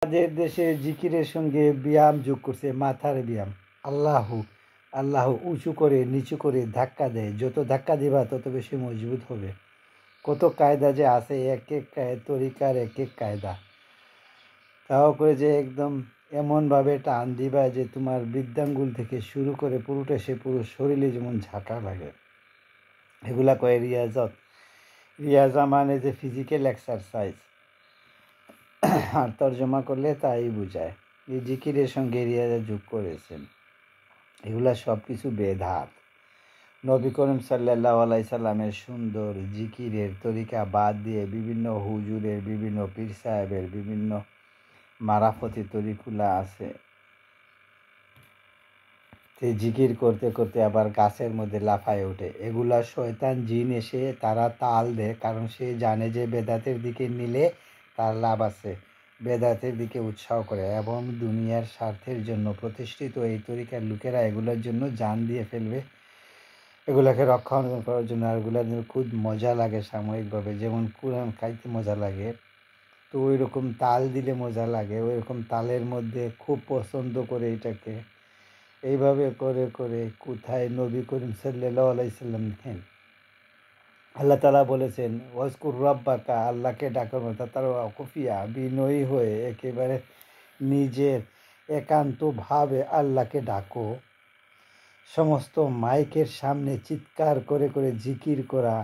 আমাদের দেশে জিকিরের সঙ্গে ব্যায়াম যোগ করছে, মাথার ব্যায়াম। আল্লাহ আল্লাহ উঁচু করে নিচু করে ধাক্কা দেয়, যত ধাক্কা দিবা তত বেশি মজবুত হবে। কত কায়দা যে আছে, এক এক তরিকার এক এক কায়দা। তাও করে যে একদম এমনভাবে টান দিবা যে তোমার বৃদ্ধাঙ্গুল থেকে শুরু করে পুরোটা সে পুরো শরীরে যেমন ঝাঁকা লাগে। এগুলা কয় রিয়াজত। রিয়াজা মানে যে ফিজিক্যাল এক্সারসাইজ, আর তর্জমা করলে তাই বোঝায়। এই জিকিরের সঙ্গে রিয়াজা যোগ করেছেন, এগুলা সব কিছু বেদাত। নবী করিম সাল্লাল্লাহু আলাইহি সাল্লামের সুন্দর জিকিরের তরিকা বাদ দিয়ে বিভিন্ন হুজুরের, বিভিন্ন পীর সাহেবের বিভিন্ন মারাফতি তরিকুলা আছে। সেই জিকির করতে করতে আবার গাছের মধ্যে লাফায় ওঠে। এগুলা শয়তান জিন এসে তারা তাল দেয়, কারণ সে জানে যে বেদাতের দিকে নিলে তার লাভ আছে। বেদাতের দিকে উৎসাহ করে এবং দুনিয়ার স্বার্থের জন্য প্রতিষ্ঠিত এই তরিকার লোকেরা এগুলোর জন্য জান দিয়ে ফেলবে, এগুলাকে রক্ষণাবেক্ষণ করার জন্য। আর এগুলোর জন্য খুব মজা লাগে সাময়িকভাবে, যেমন কোরআন খাইতে মজা লাগে, তো ওই রকম তাল দিলে মজা লাগে, ওই রকম তালের মধ্যে খুব পছন্দ করে এটাকে। এইভাবে করে করে কোথায় নবী করিম সাল্লাল্লাহু আলাইহি সাল্লাম দেখেন, আল্লাহ তাআলা বলেছেন ওয়াজকুর রাব্বাকা, আল্লাহকে ডাকার মতো তার খুফিয়া বিনয়ী হয়ে একেবারে নিজের একান্তভাবে আল্লাহকে ডাকো। সমস্ত মাইকের সামনে চিৎকার করে করে জিকির করা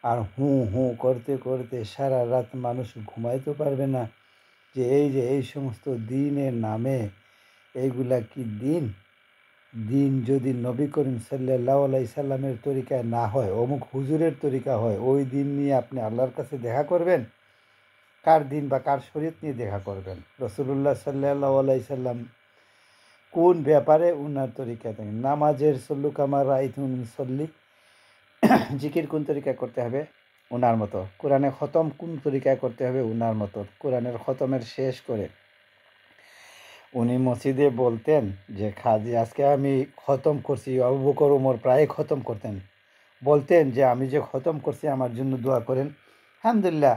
আর হুঁ হুঁ করতে করতে সারা রাত মানুষ ঘুমাইতে পারবে না, যে এই সমস্ত দিনের নামে এইগুলা কি দিন? দিন যদি নবী করিম সাল্লাল্লাহু আলাইহি সাল্লামের তরিকায় না হয়, অমুক হুজুরের তরিকা হয়, ওই দিন নিয়ে আপনি আল্লাহর কাছে দেখা করবেন? কার দিন বা কার শরীয়ত নিয়ে দেখা করবেন? রাসূলুল্লাহ সাল্লাল্লাহু আলাইহি সাল্লাম কোন ব্যাপারে উনার তরিকা থাকে? নামাজের সল্লু কামা রাআইতুমুনি উসাল্লি, জিকির কোন তরিকায় করতে হবে? উনার মতো। কোরআনে খতম কোন তরিকায় করতে হবে? উনার মতো। কোরআনের খতমের শেষ করে উনি মসজিদে বলতেন যে খাজি আজকে আমি খতম করছি। আবু বকর ওমর প্রায় খতম করতেন, বলতেন যে আমি যে খতম করছি আমার জন্য দোয়া করেন। আলহামদুলিল্লাহ,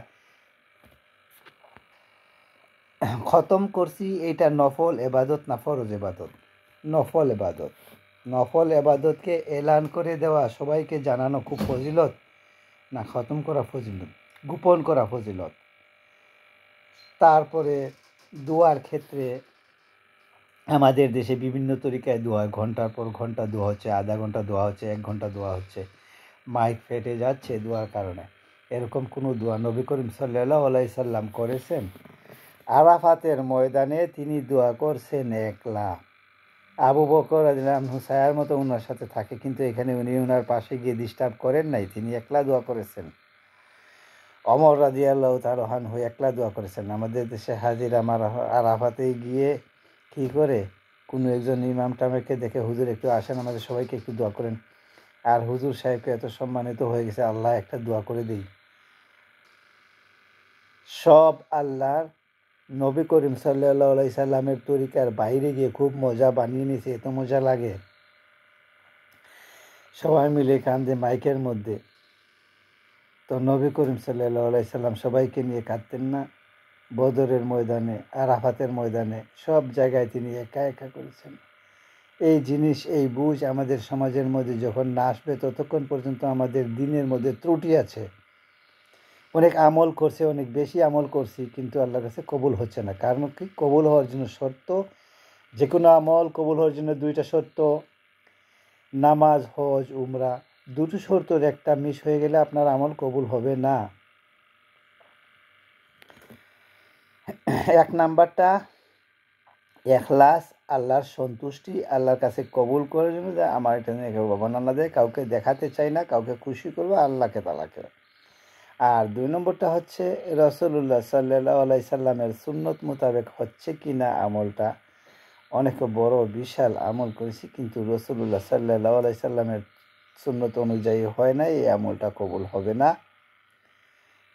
খতম করছি এইটা নফল এবাদত না ফরজ এবাদত? নফল এবাদত। নফল এবাদতকে এলান করে দেওয়া, সবাইকে জানানো খুব ফজিলত না খতম করা ফজিলত? গোপন করা ফজিলত। তারপরে দোয়ার ক্ষেত্রে আমাদের দেশে বিভিন্ন তরিকায় দোয়া, ঘন্টার পর ঘন্টা দোয়া হচ্ছে, আধা ঘন্টা দোয়া হচ্ছে, 1 ঘন্টা দোয়া হচ্ছে, মাইক ফেটে যাচ্ছে দোয়ার কারণে। এরকম কোনো দোয়া নবী করিম সাল্লাল্লাহু আলাইহি সাল্লাম করেছেন? আরাফাতের ময়দানে তিনি দোয়া করছেন একলা। আবু বকর রাদিয়াল্লাহু আনহু ছায়ার মতো ওনার সাথে থাকে, কিন্তু এখানে উনি ওনার পাশে গিয়ে ডিস্টার্ব করেন নাই, তিনি একলা দোয়া করেছেন। ওমর রাদিয়াল্লাহু তাআলা আনহু একলা দোয়া করেছেন। আমাদের দেশে হাজির আমার আরাফাতে গিয়ে কী করে কোনো একজন ইমাম টামেকে দেখে, হুজুর একটু আসেন আমাদের সবাইকে একটু দোয়া করেন। আর হুজুর সাহেবকে এত সম্মানিত হয়ে গেছে, আল্লাহ একটা দোয়া করে দিই। সব আল্লাহর নবী করিম সাল্লাল্লাহু আলাইহি সাল্লামের তরিকার বাইরে গিয়ে খুব মজা বানিয়ে নিয়েছে, এত মজা লাগে। সবাই মিলে কান্দে মাইকের মধ্যে। তো নবী করিম সাল্লাল্লাহু আলাইহি সাল্লাম সবাইকে নিয়ে কাঁদতেন না? বদরের ময়দানে, আরাফাতের ময়দানে, সব জায়গায় তিনি একা একা করেছেন। এই জিনিস, এই বুঝ আমাদের সমাজের মধ্যে যখন না আসবে ততক্ষণ পর্যন্ত আমাদের দিনের মধ্যে ত্রুটি আছে। অনেক আমল করছে, অনেক বেশি আমল করছি, কিন্তু আল্লাহর কাছে কবুল হচ্ছে না। কারণ কি? কবুল হওয়ার জন্য শর্ত, যে কোনো আমল কবুল হওয়ার জন্য 2টা শর্ত, নামাজ, হজ, উমরা, 2টো শর্তের একটা মিস হয়ে গেলে আপনার আমল কবুল হবে না। 1 নাম্বারটা এখলাস, আল্লাহর সন্তুষ্টি, আল্লাহর কাছে কবুল করার জন্য, যে আমার এটা নিয়ে কেউ বাবানা দেয়, কাউকে দেখাতে চাই না, কাউকে খুশি করবো আল্লাহকে তালাকে। আর 2 নম্বরটা হচ্ছে রাসূলুল্লাহ সাল্লাল্লাহু আলাইহি সাল্লামের সুন্নত মোতাবেক হচ্ছে কি না আমলটা। অনেকে বড় বিশাল আমল করেছি, কিন্তু রাসূলুল্লাহ সাল্লাল্লাহু আলাইহি সাল্লামের সুন্নত অনুযায়ী হয় না, এই আমলটা কবুল হবে না।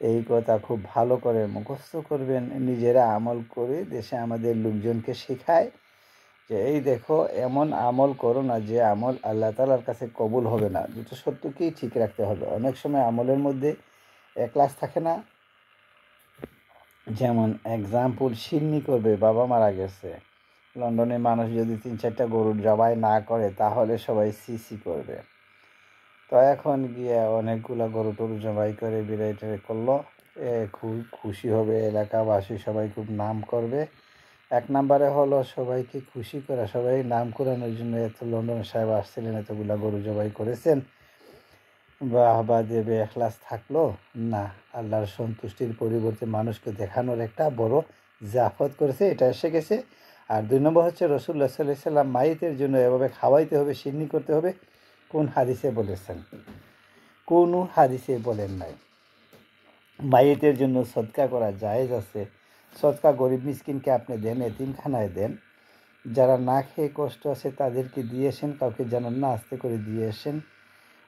এই কথা খুব ভালো করে মুখস্থ করবেন, নিজেরা আমল করে দেশে আমাদের লোকজনকে শেখায় যে এই দেখো এমন আমল করো না যে আমল আল্লাহ তাআলার কাছে কবুল হবে না। 2টো শর্তকেই ঠিক রাখতে হবে। অনেক সময় আমলের মধ্যে এখলাস থাকে না, যেমন এক্সাম্পল সিন্নি করবে, বাবা মারা গেছে, লন্ডনে মানুষ যদি 3-4টা গরুর জবাই না করে তাহলে সবাই সিসি করবে। তো এখন গিয়ে অনেকগুলা গরু টরু জবাই করে বিরাইটারে করলো, খুব খুশি হবে, এলাকাবাসী সবাই খুব নাম করবে। 1 নম্বরে হলো সবাইকে খুশি করা, সবাই নাম করানোর জন্য এত লন্ডন সাহেব আসছিলেন, এতগুলা গরু জবাই করেছেন, বাহবা দেবে, এখলাস থাকলো না, আল্লাহর সন্তুষ্টির পরিবর্তে মানুষকে দেখানোর একটা বড় জাফত করেছে, এটা এসে গেছে। আর 2 নম্বর হচ্ছে রসুল্লাহ সাল্লাল্লাহু আলাইহি সাল্লাম মাইতের জন্য এভাবে খাওয়াইতে হবে, সিন্নি করতে হবে, কোন হাদিসে বলেছেন? কোনো হাদিসে বলেন নাই। মাইতের জন্য সদকা করা জায়েজ আছে, সদকা গরিব মিসকিনকে আপনি দেন, এতিমখানায় দেন, যারা না খেয়ে কষ্ট আছে তাদেরকে দিয়ে আসেন, কাউকে যেন না আস্তে করে দিয়ে আসেন,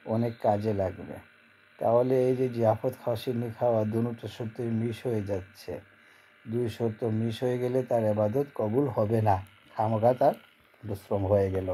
অনেক কাজে লাগবে। তাহলে এই যে জিয়াফত খাওয়া, সিন্নি খাওয়া, দুটো শর্তই মিস হয়ে যাচ্ছে। 2 শর্ত মিস হয়ে গেলে তার ইবাদত কবুল হবে না, খামোখা তার পরিশ্রম হয়ে গেল।